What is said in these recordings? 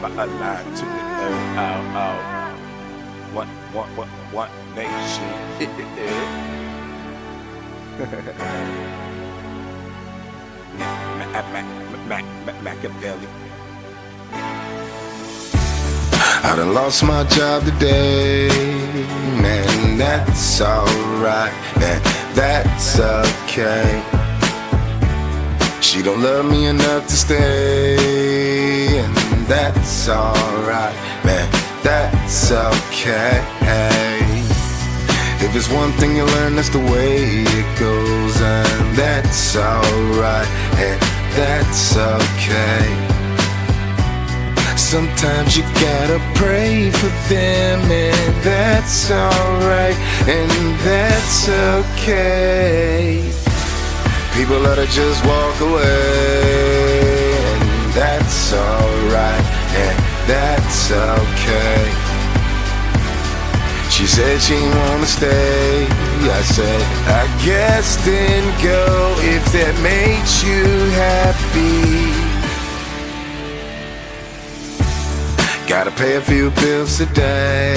aligned to the one nation. Machiavelli. I done lost my job today, man, that's alright, man, that's okay. She don't love me enough to stay, and that's alright, man, that's okay. If it's one thing you learn, that's the way it goes, and that's alright, and that's okay. Sometimes you gotta pray for them, and that's alright, and that's okay. People let her just walk away, and that's alright, and that's okay. She said she didn't wanna stay. I said, I guess then go if that makes you happy. Gotta pay a few bills today,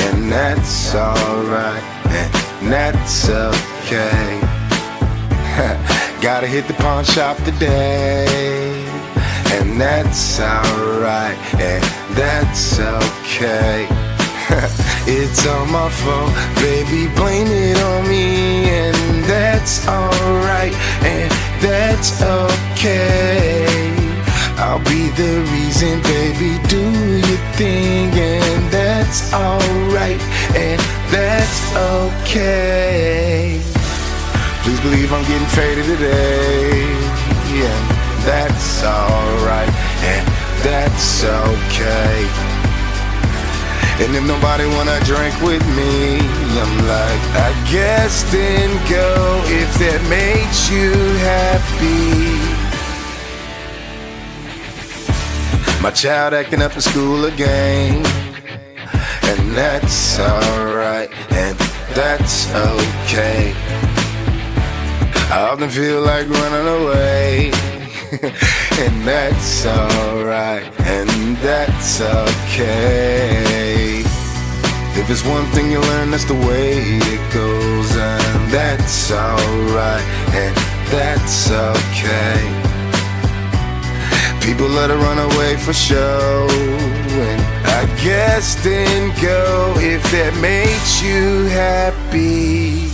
and that's alright, and that's okay. Gotta hit the pawn shop today, and that's alright, and that's okay. It's all my fault, baby, blame it on me, and that's alright, and that's okay. I'll be the reason, baby, do your thing, and that's alright, and that's okay. Please believe I'm getting faded today, and that's alright, and that's okay. And if nobody wanna drink with me, I'm like, I guess then go if that makes you happy. My child acting up in school again, and that's alright, and that's okay. I often feel like running away, and that's alright, and that's okay. If it's one thing you learn, that's the way it goes, and that's alright, and that's okay. People let her run away for show, and I guess then go if that makes you happy.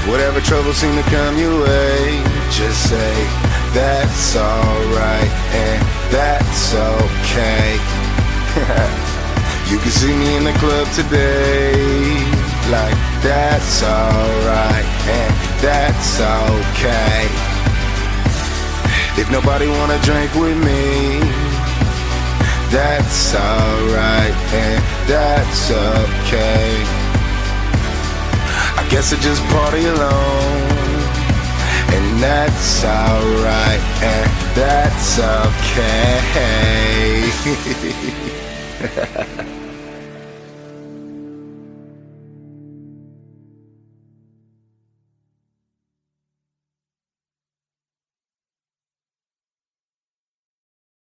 Whatever trouble seem to come your way, just say that's alright, and that's okay. You can see me in the club today, like that's alright, and that's okay. If nobody wanna drink with me, that's alright, and that's okay. I guess I just party alone, and that's alright, and that's okay.